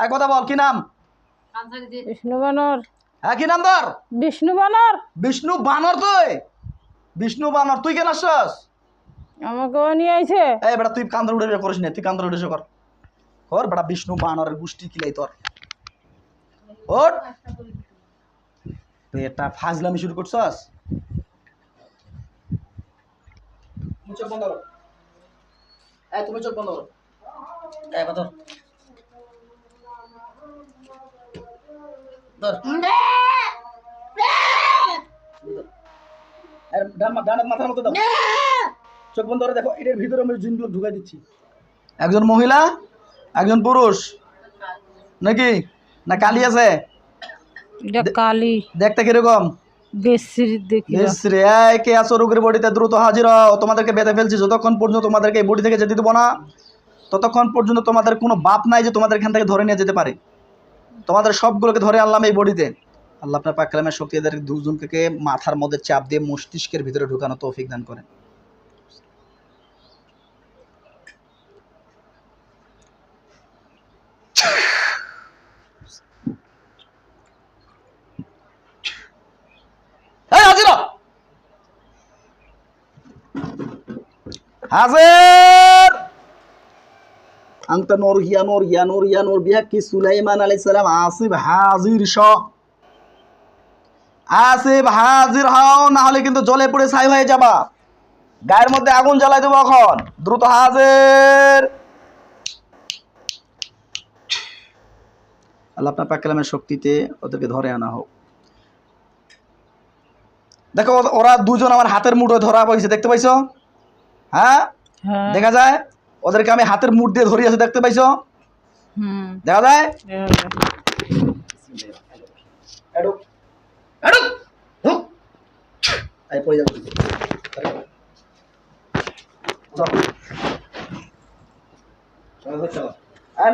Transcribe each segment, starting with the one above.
এক কথা বল, কি নাম? বিষ্ণু বানর। হ্যাঁ, কি নাম তোর? বিষ্ণু বানর। বিষ্ণু বানর? বিষ্ণু বানর তুই কেন আসছস? আমাকেও নিয়ে আইছে। এই বেটা, তুই কান ধরে উঠে করিস না, তুই কান ধরে উঠে কর কর বেটা। বিষ্ণু বানরের গোষ্ঠী কিলাই তোর। ওর তুই এটা ফাজলামি শুরু করছস। চোখ বন্ধ করো। তুমি চোখ বন্ধ করো। কথা ধর। মাথার মতো দাও। চোখ বন্ধ করে দেখো, এটার ভিতরে আমি জিনগুলো ঢুকাই দিচ্ছি। একজন মহিলা, একজন পুরুষ নাকি? না কালি আছে? এটা কালি। দেখতে কিরকম? বেশির দেখি। বিশ্রী। এই কে আছো রোগের বডিতে? দ্রুত হাজির হও। তোমাদেরকে বেঁধে ফেলছি। যতক্ষণ পর্যন্ত তোমাদেরকে এই বডি থেকে যেতে দেবো না, ততক্ষণ পর্যন্ত তোমাদের কোনো বাপ নাই যে তোমাদের এখান থেকে ধরে নিয়ে যেতে পারে। তোমাদের সবগুলোকে ধরে আনলাম এই বডিতে। আল্লাহ আপনার পাক কালামের শক্তি এদের দুজনকে মাথার মধ্যে চাপ দিয়ে মস্তিষ্কের ভিতরে ঢুকানো তৌফিক দান করেন। হাজির। আনতা নূর হিয়া নূর ইয়া নূর ইয়া নূর বিহাক্কি সুলাইমান আলাইহিস সালাম। আসিফ হাজির শ। আসিফ হাজির হও, না হলে কিন্তু জলে পড়ে ছাই হয়ে যাবা। গায়ের মধ্যে আগুন জ্বালাই দেবো এখন। দ্রুত হাজির। আল্লাহ আপনার পাক কালামের শক্তিতে ওদেরকে ধরে আনা হোক। দেখো ওরা দুজন আমার হাতের মুঠোয় ধরা পড়েছে, দেখতে পাইছো? হ্যাঁ, দেখা যায়। ওদেরকে আমি হাতের মুঠ দিয়ে ধরে আছে, দেখতে পাইছো? দেখা যায়।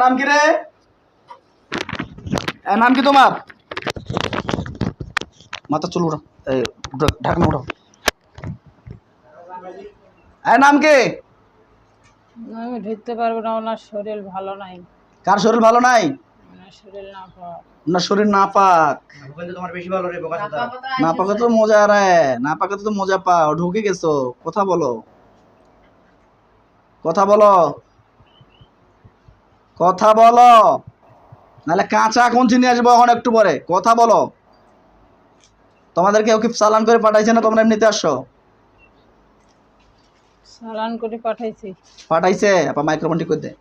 নাম কি রে? নাম কি তোমার? মাথা চুল উঠো, ঢাকনা উঠো। নাম কি? আমি ধরতে পারবো না, ওনার শরীর ভালো নাই। কার শরীর ভালো নাই? ওনার শরীর না পাক। ওনার শরীর না পাক। তোমার বেশি ভালো রে বোকা চোদা। না পাকে তো মজা রে, না পাকে তো মজা পাও। ঢুকে গেছো, কথা বলো, কথা বলো, কথা বলো, নাহলে কাঁচা কঞ্চি নিয়ে আসবো এখন একটু পরে। কথা বলো। তোমাদেরকে ওকে চালান করে পাঠাইছে না, তোমরা এমনিতে আসছো? চালান করে পাঠাইছি। পাঠাইছে? আপা মাইক্রোফোন ঠিক করে দে।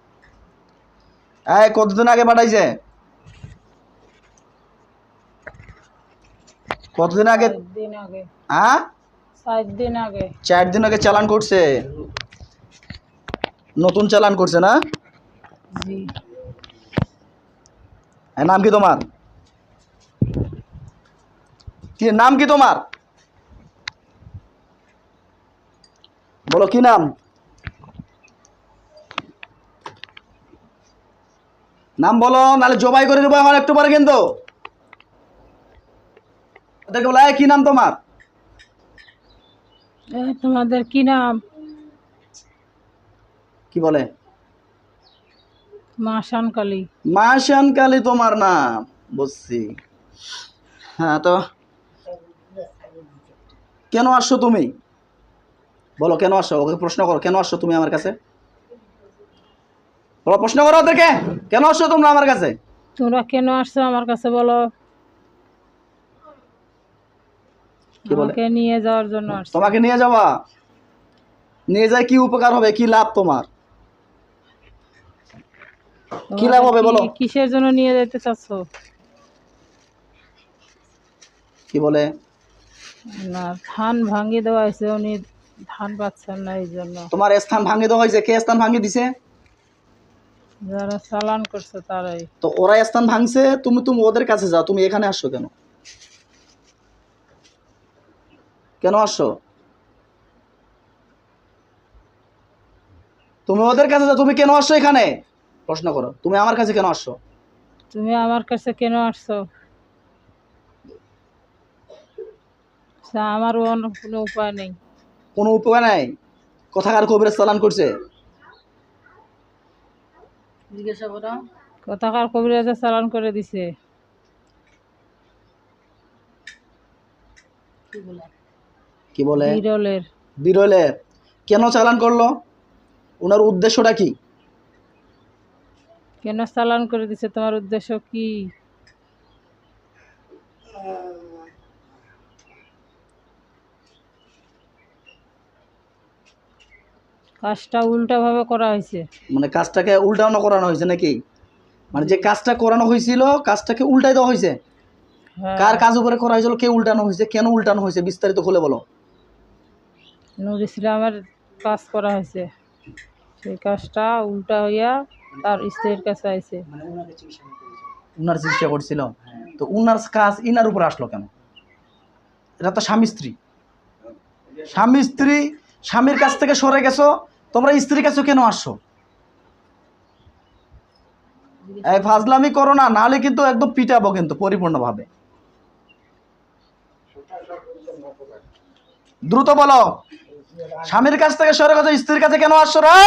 এই কতদিন আগে পাঠাইছে? কতদিন আগে? 7 দিন আগে। হ্যাঁ, 7 দিন আগে। 4 দিন আগে চালান করছে। নতুন চালান করছে না? জি। নাম কি তোমার? কি নাম কি তোমার? বলো কি নাম? নাম বলো, নাহলে জবাই করে দেবো এখন একটু পরে কিন্তু। ওদেরকে বলো, কি নাম তোমার? তোমাদের কি নাম? কি বলে? মাসান কালী। মাসান কালী তোমার নাম, বুঝছি। হ্যাঁ, তো কেন আসছো তুমি? বলো কেন আসছো? ওকে প্রশ্ন করো, কেন আসছো তুমি আমার কাছে? বলো, প্রশ্ন করো ওদেরকে, কেন আসছো তোমরা আমার কাছে? তোমরা কেন আসছো আমার কাছে বলো। কি বলে? আমাকে নিয়ে যাওয়ার জন্য আসছো। তোমাকে নিয়ে যাওয়া? নিয়ে যায় কি উপকার হবে, কি লাভ তোমার? কি লাভ হবে বলো? কিসের জন্য নিয়ে যেতে চাচ্ছ? কি বলে? না, ধান ভাঙিয়ে দেওয়া হয়েছে, উনি ধান পাচ্ছেন না, এই জন্য। তোমার স্থান ভাঙিয়ে দেওয়া হয়েছে? কে স্থান ভাঙিয়ে দিছে? যারা চালান করছে তারাই। তো ওরা স্থান ভাঙছে, তুমি তুমি ওদের কাছে যাও, তুমি এখানে আসছো কেন? কেন আসছো? তুমি ওদের কাছে যাও, তুমি কেন আসছো এখানে? প্রশ্ন করো, তুমি আমার কাছে কেন আসছো? তুমি আমার কাছে কেন আসছো? আমার অন্য কোনো উপায় নেই। কোনো উপায় নাই? কোথাকার কবিরের চালান করছে? জিজ্ঞাসা করো। কোথাকার কবিরাজে চালান করে দিছে। কি বলে? বিরলের। বিরলের। কেন চালান করলো? ওনার উদ্দেশ্যটা কি? কেন চালান করে দিছে, তোমার উদ্দেশ্য কি? কাজটা উল্টাভাবে করা হয়েছে। মানে কাজটাকে উল্টানো করানো হয়েছে নাকি? মানে যে কাজটা করানো হয়েছিল কাজটাকে উল্টাই দেওয়া হয়েছে। হ্যাঁ, কার কাজ উপরে করা হয়েছিল, কে উল্টানো হয়েছে, কেন উল্টানো হয়েছে, বিস্তারিত খুলে বলো। নূর ইসলামের কাজ করা হয়েছে, সেই কাজটা উল্টা হইয়া তার স্ত্রীর কাছে আইছে। উনার চিকিৎসা করছিল, তো উনার কাজ ইনার উপরে আসলো কেন? এটা তো স্বামী স্ত্রী, স্বামী স্ত্রী, স্বামীর কাছ থেকে সরে গেছো, তোমরা স্ত্রীর কাছে কেন আসছো? এই ফাজলামি করো না, নাহলে কিন্তু একদম পিটাবো কিন্তু পরিপূর্ণভাবে। দ্রুত বলো, স্বামীর কাছ থেকে সরে গেছো, স্ত্রীর কাছে কেন আসছো রে?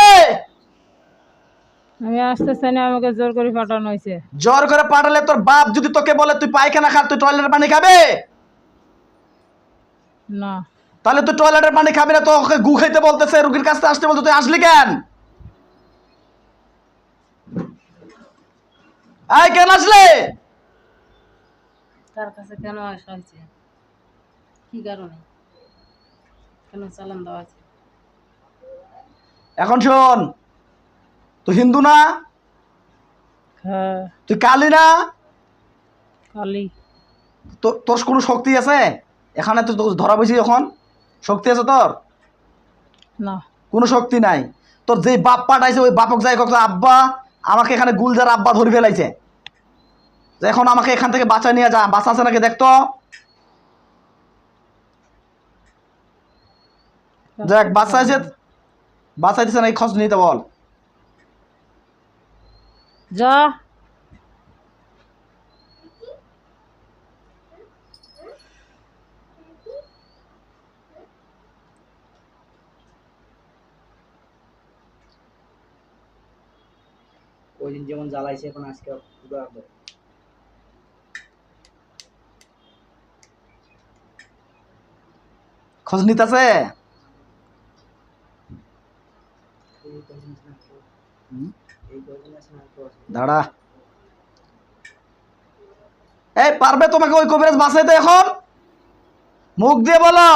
আমি আসতে চাই না, আমাকে জোর করে পাঠানো হয়েছে। জোর করে পাঠালে তোর বাপ যদি তোকে বলে তুই পায়খানা খা, তুই টয়লেটের পানি খাবে? না, তাহলে তুই টয়লেটের পানি খাবি না, তো ওকে গু খাইতে বলতেছে, রুগীর কাছে আসতে বলতে, তুই আসলি কেন? আয় কেন আসলে? তার কাছে কেন আসা হয়েছে, কি কারণে, কেন চালান দেওয়া আছে? এখন শোন, তুই হিন্দু না? হ্যাঁ, তুই কালী না? কালি। তোর কোনো শক্তি আছে এখানে? তো তোর ধরা বসি, এখন শক্তি আছে তোর? না, কোনো শক্তি নাই। তোর যে বাপ পাঠাইছে ওই বাপক যাই কত, আব্বা আমাকে এখানে গুলজার আব্বা ধরে ফেলাইছে, যে এখন আমাকে এখান থেকে বাঁচা নিয়ে যা, বাঁচা আছে নাকি দেখতো। দেখ বাঁচাইছে, বাঁচাইতেছে না, এই খোঁজ নিতে বল। যা। ওই দিন যেমন জ্বালাইছে এখন আজকে উদাহরণ। খোঁজ নিতেছে। দাঁড়া, এই পারবে তোমাকে ওই কবিরাজ বাঁচাইতে? এখন মুখ দিয়ে বলো।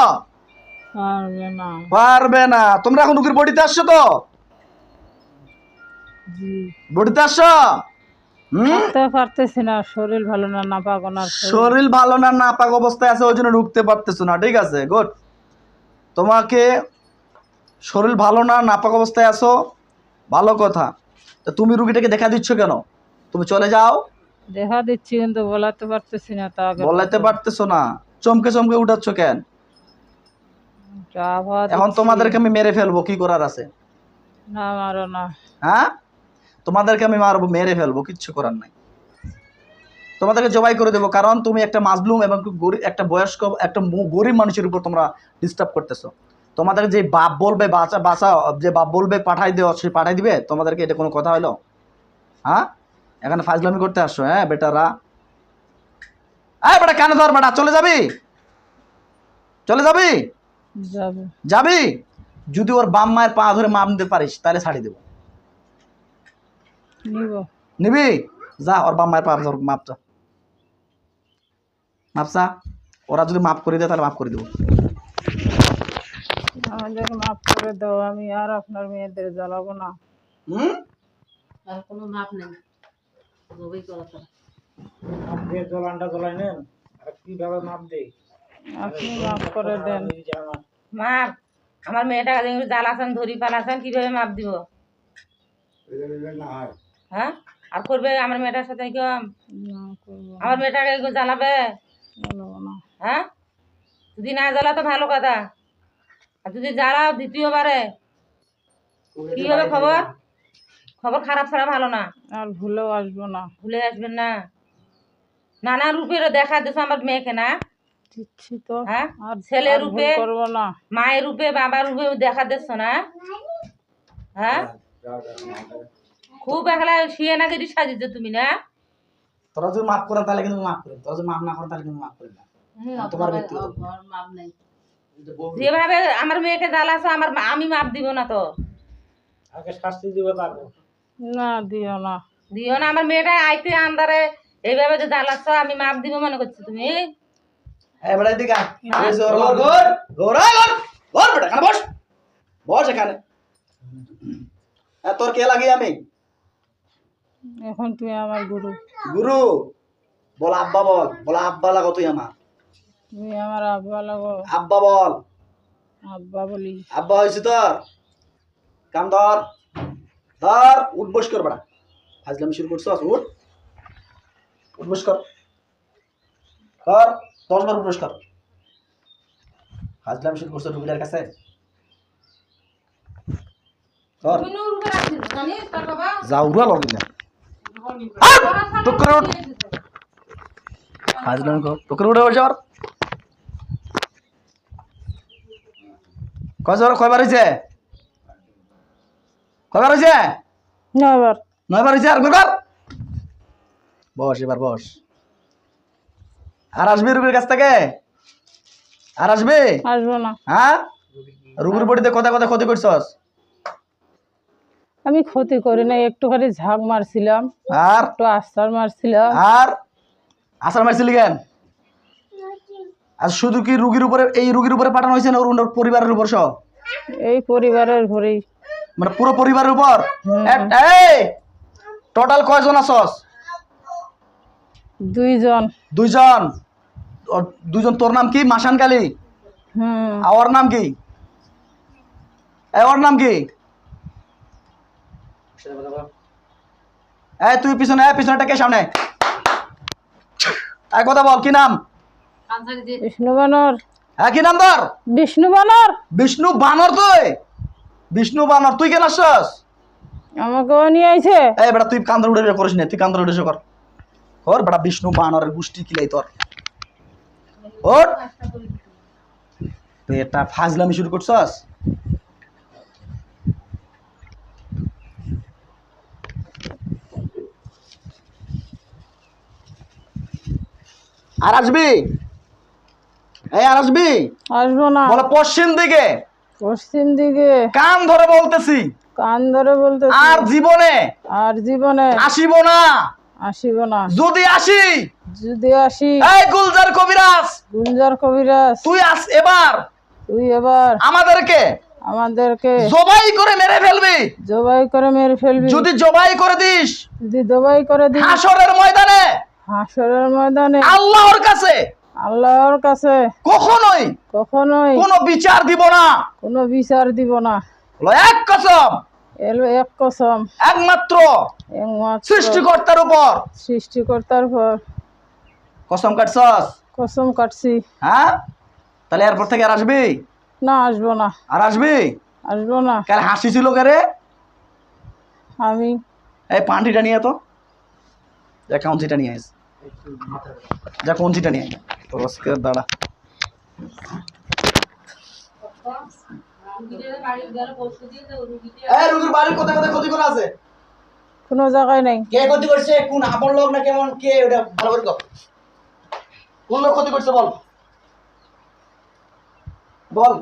পারবে না। পারবে না। তোমরা এখন রুগীর বডিতে আসছো তো? জি, বডিতে আসছো? থাকতে পারতেছি না, শরীর ভালো না, নাপাক ওনার শরীর ভালো না, নাপাক অবস্থায় আছে, ওই জন্য ঢুকতে পারতেছো না। ঠিক আছে, গুড। তোমাকে শরীর ভালো না, নাপাক অবস্থায় আছো, ভালো কথা। তো তুমি রুগীটাকে দেখা দিচ্ছ কেন? তুমি চলে যাও। দেখা দিচ্ছি কিন্তু বলাতে পারতেছি না, তা আগের বলাইতে মতো। পারতেছো না, চমকে চমকে উঠাচ্ছ কেন? আবহাওয়া এখন দিচ্ছি। তোমাদেরকে আমি মেরে ফেলবো, কি করার আছে? না, মারো না। হ্যাঁ, তোমাদেরকে আমি মারবো, মেরে ফেলবো, কিচ্ছু করার নাই। তোমাদেরকে জবাই করে দেবো, কারণ তুমি একটা মাজলুম এবং একটা বয়স্ক, একটা গরিব মানুষের উপর তোমরা ডিস্টার্ব করতেছো। তোমাদের যে বাপ বলবে বাঁচা বাঁচা, যে বাপ বলবে পাঠাই দেওয়া, সে পাঠাই দিবে তোমাদেরকে? এটা কোনো কথা হলো? হ্যাঁ, এখানে ফাজলামি করতে আসছো? হ্যাঁ বেটারা, বেটা কেন ধর, বেটা চলে যাবি, চলে যাবি, যাবে। যাবি। যদি ওর বাম মায়ের পা ধরে মাপ নিতে পারিস তাহলে ছাড়ি দেবো। নিব। নিবি? যা, ওর বাম মায়ের পা ধর, মাপটা মাপসা। ওরা যদি মাপ করে দেয় তাহলে মাপ করে দেবো। আমাদের মাফ করে দাও, আমি আর আপনার মেয়েদের জ্বালাবো না। হুম, আর কোনো মাপ নেই, জবাই করা তারা। আপনি মাফ করে দেন। মাপ, আমার মেয়েটা জ্বালাছেন, ধরি পালাছেন, কিভাবে মাপ দিব? হ্যাঁ, আর করবে আমার মেয়েটার সাথে কেউ? না, করবো না, আমার মেয়েটাকে কেউ জ্বালাবে? জ্বালাবো না। হ্যাঁ, যদি না জ্বালা তো ভালো কথা, আর যদি জ্বালাও দ্বিতীয়বারে কি হবে খবর? খবর খারাপ ছাড়া ভালো না। আর ভুলেও আসবো না। ভুলে আসবেন না। নানা রূপের দেখা দিছো আমার মেয়েকে না? দিচ্ছি তো। হ্যাঁ, আর ছেলে আর ভুল রূপে, করবো না। মায়ের রূপে, বাবার রূপে দেখা দিচ্ছ না? হ্যাঁ, খুব একলা শুয়ে না গেড়ি সাজিয়েছো তুমি না? তোরা যদি মাফ করেন তাহলে কিন্তু মাফ করেন, তোরা যদি মাফ না করেন তাহলে কিন্তু মাফ করেন না। তোমার ব্যক্তিগত যেভাবে আমার মেয়েকে জ্বালাছো আমি মাপ দিব না তো। আগে শাস্তি দিব তারপর। না দিও না। দিও না, আমার মেয়েটা আইতে আন্দারে এইভাবে যে জ্বালাচ্ছ আমি মাপ দিব মনে করছো তুমি? বেটা এদিকে আয়। এই যে ওর ঘর, ঘর, আয় ঘর, ঘর বেটা, এখানে বস, বস এখানে। তোর কে লাগি আমি? এখন তুমি আমার গুরু, গুরু। বল আব্বা, বল আব্বা লাগো তুই আমার। তুমি আমার আব্বা লাগো। আব্বা বল। আব্বা বলি। আব্বা হয়েছে তোর? কাম ধর, ধর, উঠ বস কর বেটা। ফাজলামি শুরু করছো, উঠ, উঠ বস কর, কর, 10 বার উঠ বস কর। ফাজলামি শুরু করছো রুগীর কাছে, কর। যাও উড়া লগে না, টুক করে উঠ, ফাজলামি কর, টুক করে উঠে বসে আর। কয়বার হয়েছে? কয়বার হয়েছে? না এবার 9 বার হয়েছে। আর কর, বস এবার বস। আর আসবি রুগীর কাছ থেকে? আর আসবি? আসবো না। হ্যাঁ, রুগীর বডিতে কথা কথা ক্ষতি করছস। আমি ক্ষতি করি না, একটুখানি ঝাঁক মারছিলাম, আর একটু আস্তার মারছিলাম। আর আসার মারছিলি কেন? আর শুধু কি রুগীর উপরে, এই রুগীর উপরে পাঠানো হয়েছে না ওর পরিবারের উপর সহ? এই পরিবারের ঘরেই। মানে পুরো পরিবারের উপর? হুম। এই টোটাল কয়জন আছস? 2 জন। 2 জন। 2 জন। তোর নাম কি? মাসান কালী। আর ওর নাম কি? ওর নাম কি? তুই পিছনে, পিছনেটা কে সামনে? কথা বল, কি নাম? বিষ্ণু বানর। কি নাম তোর? বিষ্ণু বানর। বিষ্ণু বানর? তুই বিষ্ণু বানর? তুই কেন আসছস? আমাকেও নিয়ে আইছে। বেটা তুই কান্দর উঠে করিস না, তুই কান্দর উঠে কর, কর বেটা। বিষ্ণু বানরের গোষ্ঠী কিলাই তোর। ওর তুই একটা ফাজলামি শুরু করছস। আর আসবি? আর আসবি? আসবো না। বলে পশ্চিম দিকে। পশ্চিম দিকে। কান ধরে বলতেছি, কান ধরে বলতেছি। আর জীবনে, আর জীবনে আসিব না। আসিব না। যদি আসি, যদি আসি। এই গুলজার কবিরাজ, গুলজার কবিরাজ, তুই আস এবার, তুই এবার আমাদেরকে জবাই করে মেরে ফেলবি। জবাই করে মেরে ফেলবি। যদি জবাই করে দিস, যদি জবাই করে দিস, হাসরের ময়দানে, হাসরের ময়দানে আল্লাহর কাছে, আল্লাহর কাছে কখনোই কখনোই কোনো বিচার দিব না। কোনো বিচার দিব না। এক কসম, এলো এক কসম, একমাত্র একমাত্র সৃষ্টিকর্তার উপর। সৃষ্টিকর্তার উপর কসম কাটছস? কসম কাটছি। হ্যাঁ, তাহলে এরপর থেকে আর আসবি না? আসবো না। আর আসবি? আসবো না। কাল হাসি ছিল কে রে? আমি। এই পান্টিটা নিয়ে তো, যা কাউন্সিটা নিয়ে আস, যা কাউন্সিটা নিয়ে তোর আজকে দাঁড়া। রুগীর বাড়ির কোথায় কোথায় ক্ষতি করা আছে? কোনো জায়গায় নাই। কে ক্ষতি করছে? কোন আপন লোক না কেমন? কে? ওটা ভালো করে কর। কোন লোক ক্ষতি করছে বল, বল।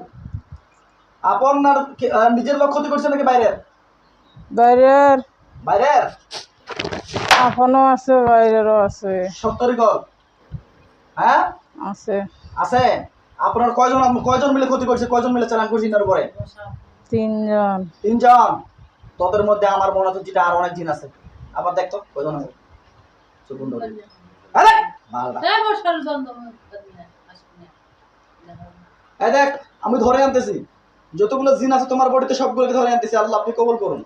আপন না নিজের লোক ক্ষতি করছে নাকি বাইরের? বাইরের। বাইরের? আপনও আছে, বাইরেরও আছে। সত্তরই কর। হ্যাঁ আছে। আছে। আপনার কয়জন মিলে ক্ষতি করছে? কয়জন মিলে চালান করছে এর উপরে? 3 জন। 3 জন। তোদের মধ্যে আমার মনে হচ্ছে যেটা আর অনেক জিন আছে। আবার দেখ তো কয়জন আছে। চুকুন ধরে। আরে মালটা। এই দেখ, আমি ধরে আনতেছি যতগুলো জিন আছে তোমার বডিতে, সবগুলোকে ধরে আনতেছি। আল্লাহ আপনি কবুল করুন।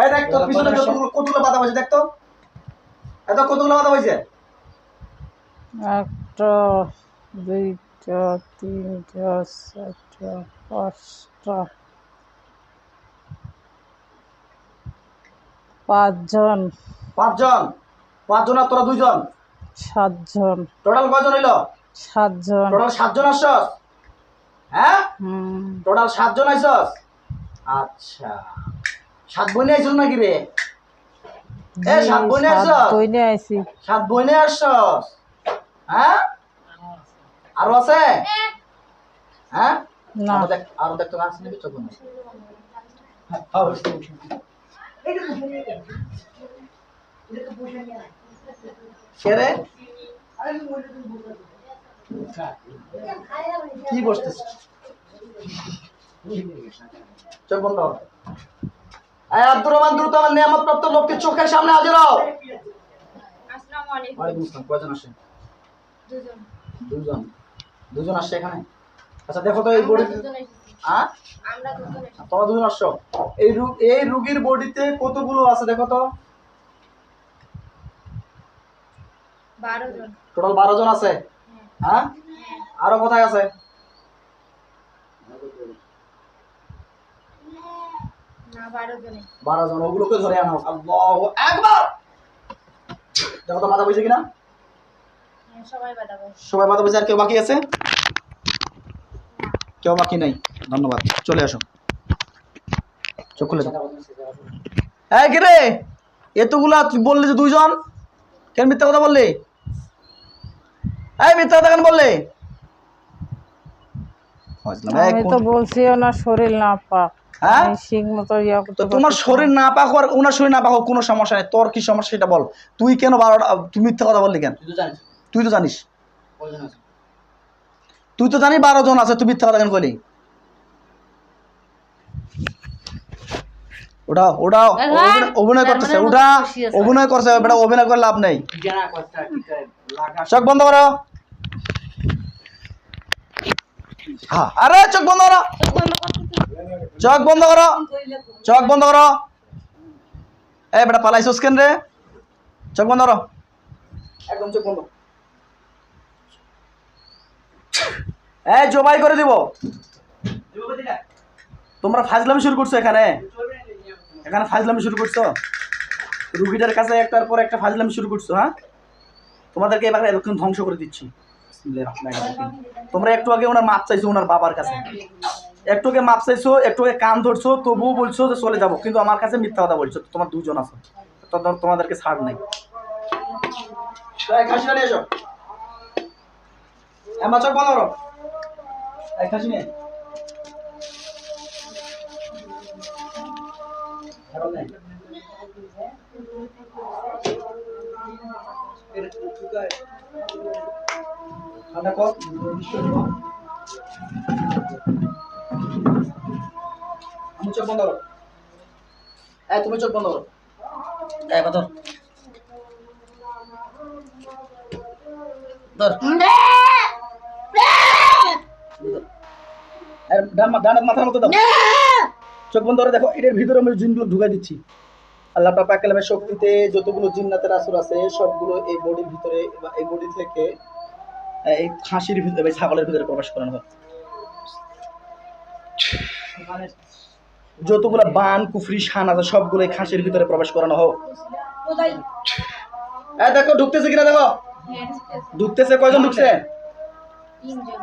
এই দেখ তোর পিছনে কতগুলো বাধা হয়েছে, দেখ তো। এত কতগুলো বাধা হয়েছে? 1টা 2টা 3টা 4টা 5টা 5 জন। 5 জন। 5 জন আর তোরা 2 জন, 7 জন। টোটাল কয়জন হইলো? 7 জন। টোটাল 7 জন আসছস। হ্যাঁ হুম। টোটাল 7 জন আইছস? আচ্ছা 7 বই নিয়ে আইছস নাকি রে? এ 7 বই নিয়ে আইছস? বই নিয়ে আইছি। 7 বই নিয়ে আসছস? হ্যাঁ আরো আছে? হ্যাঁ না। আরো দেখতে আছে নাকি চোখ বন্ধ? কে রে? কি বসতেছ? চোখ বন্ধ কর। এই আব্দুর রহমান দ্রুত আমার নিয়ামত প্রাপ্ত লোককে চোখের সামনে হাজির হও। আসসালামু আলাইকুম। ওয়ালাইকুম আসসালাম। কয়জন আসে? দুজন। দুজন। দুজন আসছে এখানে? আচ্ছা দেখো তো এই বডি হ্যাঁ আমরা দুজন এসেছি। তোমরা দুজন আসছো। এই রোগীর বডিতে কতগুলো আছে দেখো তো? 12 জন। টোটাল 12 জন আছে। হ্যাঁ আরো কোথায় আছে? না 12 জনই। 12 জন। ওগুলোকে ধরে আনো। আল্লাহু আকবার। দেখো তো মাথা বইছে কিনা? হ্যাঁ, সবাই বাদাবো। সবাই মাথা বইছে। আর কেউ বাকি আছে? কেউ বাকি নাই। ধন্যবাদ। চলে আসো। চোখ খুলে দাও। এই কে রে? এতগুলা তুই বললি যে 2 জন? কেন মিথ্যা কথা বললি? এই মিথ্যা কথা কেন বললি? আমি তো বলছি ওনার শরীর না পাক। হ্যাঁ আমি ঠিক মতো ইয়া করতে তো তোমার পারতেছি শরীর না। না পাক আর ওনার শরীর না পাক কোনো সমস্যা নেই। তোর কি সমস্যা সেটা বল। তুই কেন 12টা তুই মিথ্যা কথা বললি কেন? তুই তো জানিস। তুই তো জানিস 12 জন আছে, তুই মিথ্যা কথা কেন কইলি? ওটা ওটা অভিনয় করতেছে। ওটা অভিনয় করছে। বেটা অভিনয় করে লাভ নেই। চোখ বন্ধ করো। হ্যাঁ আরে চোখ বন্ধ করো। চোখ বন্ধ করো। চোখ বন্ধ করো। এই বেটা পালাইছস কেন রে? চোখ বন্ধ করো। একদম চোখ বন্ধ। এই জবাই করে দিব। তোমরা ফাজলামি শুরু করছো এখানে। এখানে ফাজলামি শুরু করছো। রুগীটার কাছে একটার পর একটা ফাজলামি শুরু করছো। হ্যাঁ তোমাদেরকে এবার এরকম ধ্বংস করে দিচ্ছি। তোমরা একটু আগে ওনার মাপ চাইছো ওনার বাবার কাছে। একটু আগে মাপ চাইছো, একটু আগে কান ধরছো, তবুও বলছো যে চলে যাবো, কিন্তু আমার কাছে মিথ্যা কথা বলছো। তোমার 2 জন আছো, তোমাদেরকে ছাড় নাই। খাসিটা নিয়ে এসো। চোখ বন্ধ করো। খাসি নিয়ে আমি চোখ বন্ধ করো। তুমি চোখ বন্ধ করো। ধর ডানাত মাথার মতো দাও। চোখ বন্ধ করে দেখো। এটার ভিতরে আমি জিনগুলো ঢুকাই দিচ্ছি। আল্লাহ পাক কালামের শক্তিতে যতগুলো জিন্নাতের আসর আছে সবগুলো এই বডির ভিতরে, এই বডি থেকে এই খাসির ভিতরে, ছাগলের ভিতরে প্রবেশ করানো হয়। যতগুলো বান কুফরি শান আছে সবগুলো এই খাসির ভিতরে প্রবেশ করানো হোক। দেখো ঢুকতেছে কিনা দেখো। ঢুকতেছে। কয়জন ঢুকছে? 3 জন।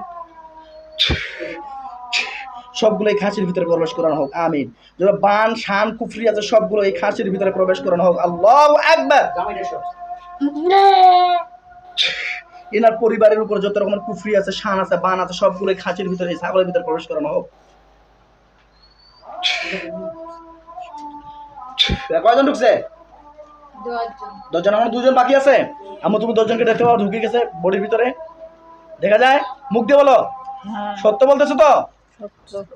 সবগুলো এই খাসির ভিতরে প্রবেশ করানো হোক। আমিন। যারা বান শান কুফরি আছে সবগুলো এই খাসির ভিতরে প্রবেশ করানো হোক। আল্লাহু আকবার। এনার পরিবারের উপর যত রকমের কুফরি আছে, শান আছে, বান আছে সবগুলো এই খাসির ভিতরে, এই ছাগলের ভিতরে প্রবেশ করানো হোক। কয়জন ঢুকছে? 10 জন। 10 জন। আমার 2 জন বাকি আছে। আমি তুমি 10 জনকে দেখতে পাও ঢুকে গেছে বডির ভিতরে, দেখা যায়। মুখ দিয়ে বলো। হ্যাঁ, সত্য বলতেছো তো? সত্য।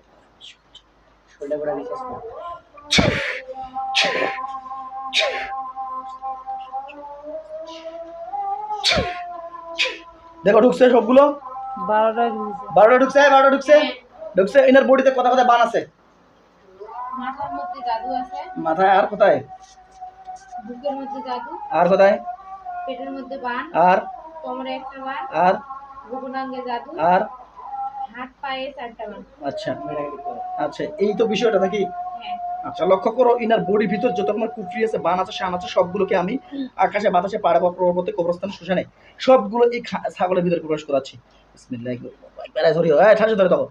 দেখো ঢুকছে সবগুলো। 12টা 12টা ঢুকছে। 12টা ঢুকছে। ঢুকছে। এনার বডিতে কথা কথা বান আছে। মাথার মধ্যে জাদু আছে। মাথায় আর কোথায়? বুকের মধ্যে জাদু। আর কোথায়? পেটের মধ্যে বান। আর কোমরে একটা বান। আর বুকুনাঙ্গে জাদু। আর হাত পায়ে 4টা বান। আচ্ছা আচ্ছা, এই তো বিষয়টা নাকি? হ্যাঁ। আচ্ছা লক্ষ্য করো, ইনার বডির ভিতর যত রকমের কুফরি আছে, বান আছে, শান আছে সবগুলোকে আমি আকাশে বাতাসে পাড়া বা পর্বতে কবরস্থানে শ্মশানে সবগুলো এই ছাগলের ভিতরে প্রবেশ করাচ্ছি। বিসমিল্লাহ। ধরি ঠাসে ধরে তখন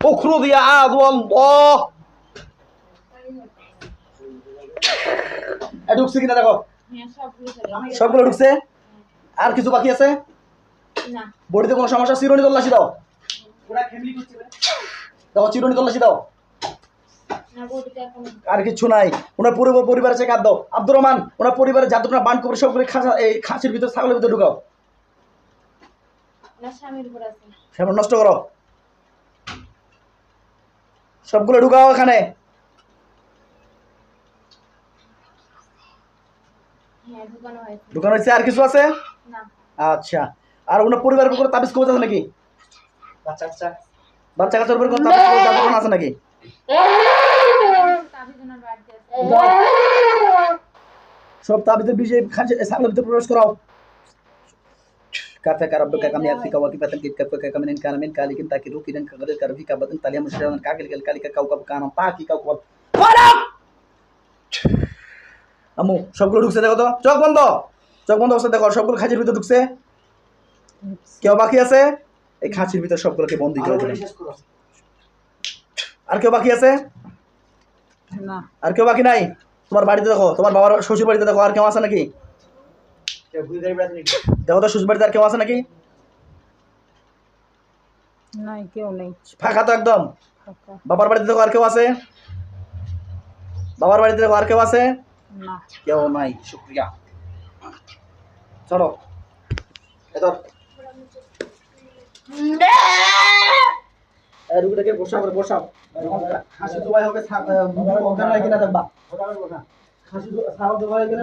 اخرج يا عدو الله ঢুকছে কিনা দেখো সবগুলো ঢুকছে আর কিছু বাকি আছে বডিতে কোনো সমস্যা চিরুনি তল্লাশি দাও দেখো চিরুনি তল্লাশি দাও আর কিছু নাই ওনার পুরো পরিবারে চেক আপ দাও আব্দুর রহমান ওনার পরিবারে যতটা বান করে সবগুলো এই খাসির ভিতরে ছাগলের ভিতরে ঢুকাও সামনে নষ্ট করো সবগুলো ঢুকাও এখানে ঢুকানো হয়েছে আর কিছু আছে আচ্ছা আর ওনার পরিবারের উপরে তাবিজ কবজ আছে নাকি বাচ্চা কাচ্চার উপরে কোনো তাবিজ কবজ জাদু আছে নাকি সব তাবিজের বিষয়ে ছাগলের ভিতরে প্রবেশ করাও كافك ربك كم يأتيك وكيفة كيفك كم إن كان من كالك تاكي روكي دن كغير كرفيك بدن تليا مشرنا كاكل كالك كوكب كان باكي كوكب فارق আমু সবগুলো ঢুকছে দেখো তো চোখ বন্ধ অবস্থা দেখো সবগুলো খাঁচির ভিতর ঢুকছে কেউ বাকি আছে এই খাঁচির ভিতর সবগুলোকে বন্দি করে দিল আর কেউ বাকি আছে না আর কেউ বাকি নাই তোমার বাড়িতে দেখো তোমার বাবার শ্বশুর বাড়িতে দেখো আর কেউ আছে নাকি দেখো তো শ্বশুর বাড়িতে আর কেউ আছে নাকি নাই কেউ নেই ফাঁকা তো একদম ফাঁকা। বাবার বাড়িতে দেখো আর কেউ আছে বাবার বাড়িতে দেখো আর কেউ আছে না কেউ নাই শুক্রিয়া চলো এদর রুগীটাকে বসাও খাসি জবাই হবে অজ্ঞান হয় কিনা দেখবা খাসি ছাগল জবাই হয়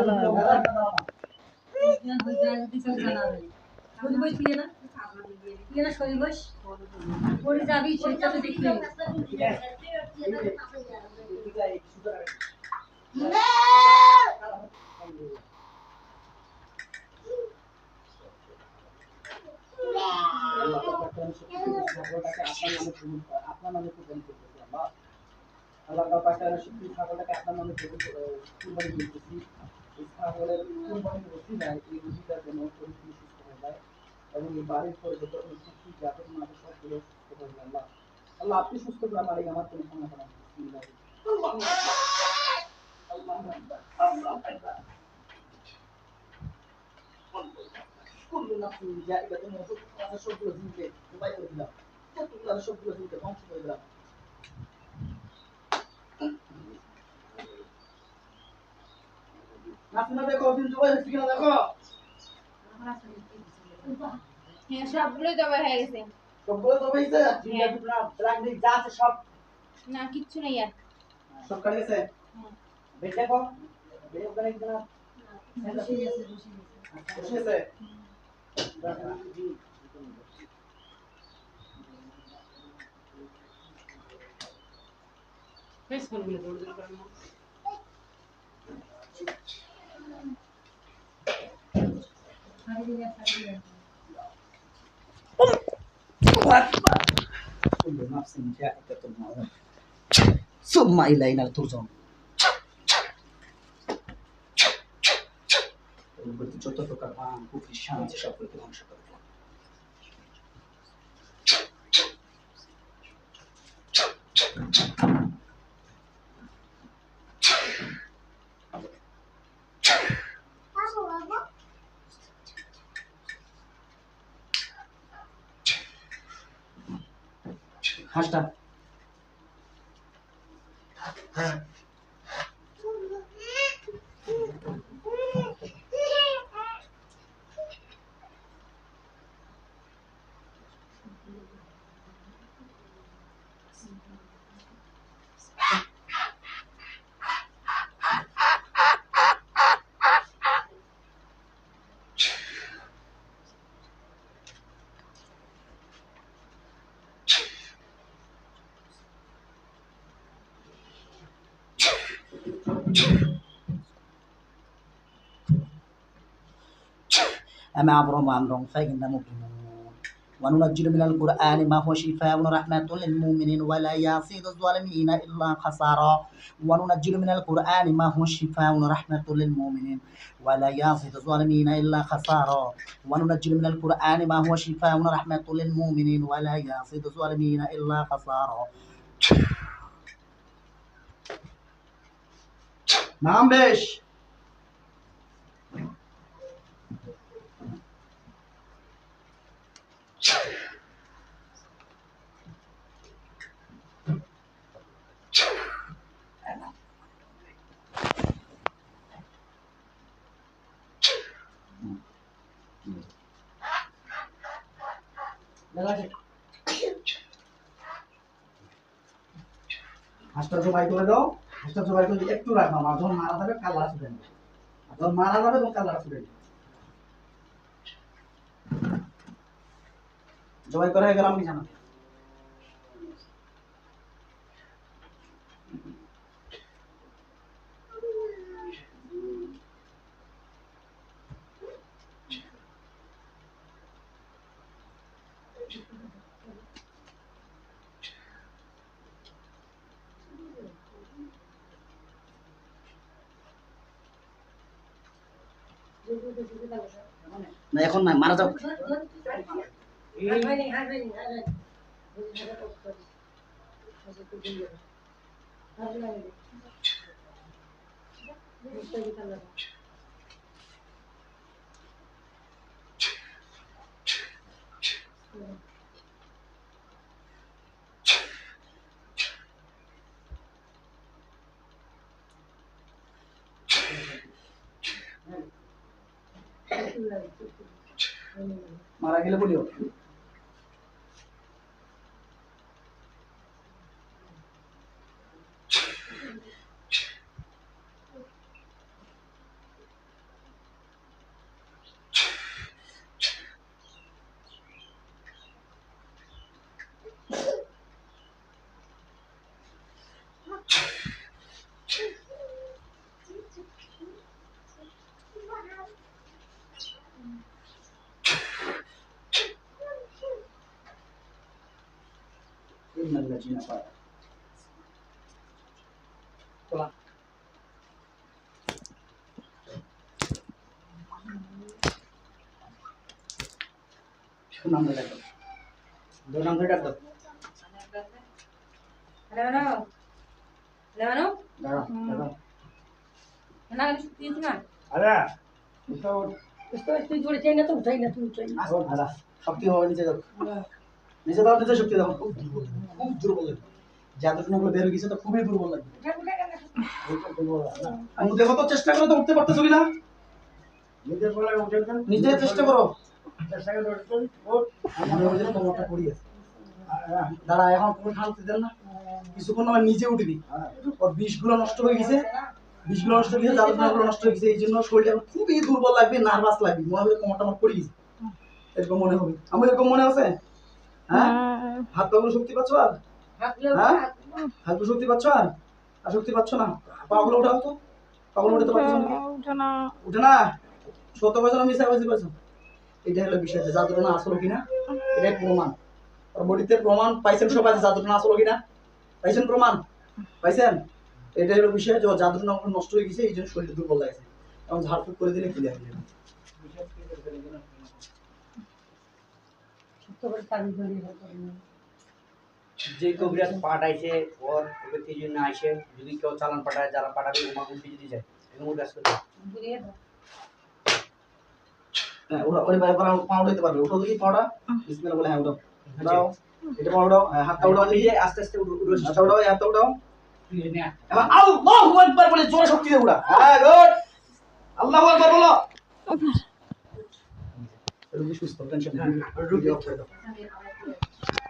আপনার নামে কুরবানি করতেছি আল্লাহ পাকের শুকরিয়া ছাগলটাকে আপনার নামে কুরবানি করতেছি এই ছাগলের কুরবানি ওসিলায় এই রোগীটার জন্য পরিপূর্ণ সুস্থ হয়ে যায় এবং এই বাড়ির পরে যত সুখী জাতক মাঝে সবগুলো সুস্থ হয়ে যায় আল্লাহ আপনি সুস্থ করে আমার এই আমার কোনো সমস্যা নাই كل نفس جائزة الموت هذا شرب لزيمة وبيع الإسلام تطلق هذا شرب لزيمة ما شرب الإسلام নাসিনা দেখো দিন জবাই হচ্ছে কিনা দেখো হ্যাঁ সবগুলো জবাই হয়ে গেছে সবগুলো জবাই হয়েছে জিন্দা টুকরা ব্ল্যাক ডিক যা আছে সব না কিচ্ছু নেই আর সব কাটে গেছে বেশ দেখো বেশ ওখানে কিনা বসে আছে كل نفس جائزة الموت ثم إلينا ترجعون যত প্রকার বান কুফরি শান্তি সকলকে ধ্বংস করে দেব হাসটা أما عبرهم عن رون فإننا مبرمون وننزل من القرآن ما هو شفاء ورحمة للمؤمنين ولا يزيد الظالمين إلا خسارا وننزل من القرآن ما هو شفاء ورحمة للمؤمنين ولا يزيد الظالمين إلا خسارا وننزل من القرآن ما هو شفاء ورحمة للمؤمنين ولا يزيد الظالمين إلا خسارا নাম বেশ হাঁসটা জবাই করে দাও হাঁসটা জবাই করে একটু রাখবা আমার যখন মারা যাবে কালার আসবে না যখন মারা যাবে তখন কালার আসবে জবাই করা হয়ে গেল আমি জানাতে না এখন না মারা যাও মারা গেলে বলিও إن الذين قالوا طلع شو نام لك دو نام لك Lewanau. Lewanau? দাঁড়া Kenapa harus itu kan? আরে Itu jual chain itu chain itu chain. আসো দাঁড়া শক্তি হবে নিচে দাও নিচে দাও নিচে শক্তি দাও খুব দুর্বল লাগে যতটুকু বের হয়ে গেছে তো খুবই দুর্বল লাগে আমি দেখো তো চেষ্টা করো তো উঠতে পারতেছো কিনা নিজের বলে উঠেছেন নিজে চেষ্টা করো চেষ্টা করে উঠছেন ওর আমার ওই যে কোমরটা পড়ে আছে দাঁড়া এখন কোমর ঠানতে দেন না কিছুক্ষণ আমার নিজে উঠে দিই ওর বিষগুলো নষ্ট হয়ে গেছে বিষগুলো নষ্ট হয়ে গেছে জাদুগুলো নষ্ট হয়ে গেছে এই জন্য শরীরটা এখন খুবই দুর্বল লাগবে নার্ভাস লাগবে মনে হবে কোমরটা আমার পড়ে গেছে এরকম মনে হবে আমার এরকম মনে আছে হ্যাঁ হাত পাগুলো শক্তি পাচ্ছ আর হ্যাঁ হাতগুলো শক্তি পাচ্ছ আর শক্তি পাচ্ছ না পাগুলো উঠাও তো পাগুলো উঠাতে পারছো না উঠে না সত্য বছর মিশা বাজি করছো এটা হলো বিষয় যে জাদুটা না আসলো কিনা এটাই প্রমাণ আর বডিতে প্রমাণ পাইছেন সবাই যে জাদুটা না আসলো কিনা পাইছেন প্রমাণ পাইছেন এটাই হলো বিষয় যে জাদুটা নষ্ট হয়ে গেছে এই জন্য শরীরটা দুর্বল লাগছে এবং ঝাড়ফুঁক করে দিলে ক্লিয়ার হয়ে যাবে যে কবিরাজ পাঠাইছে ওর ব্যক্তি জন্য আসে যদি কেউ চালান পাঠায় যারা পাঠাবে ওমা গুনতে যদি যায় এরকম কাজ করতে হ্যাঁ ওরা ওই ভাই পা উঠাইতে পারবে উঠো দেখি পাটা বিসমিল্লাহ বলে হ্যাঁ উঠাও উঠাও এটা পা উঠাও হাতটা উঠাও নিজে আস্তে আস্তে উঠো হাতটা উঠাও হাতটা উঠাও এবার আল্লাহু আকবার বলে জোরে শক্তি দিয়ে উঠা হ্যাঁ গুড আল্লাহু আকবার বলো রুগী সুস্থ টেনশন নেই রুগী অফ করে দাও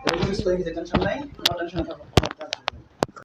রুগী সুস্থ হয়ে গেছে টেনশন নাই টেনশন থাকো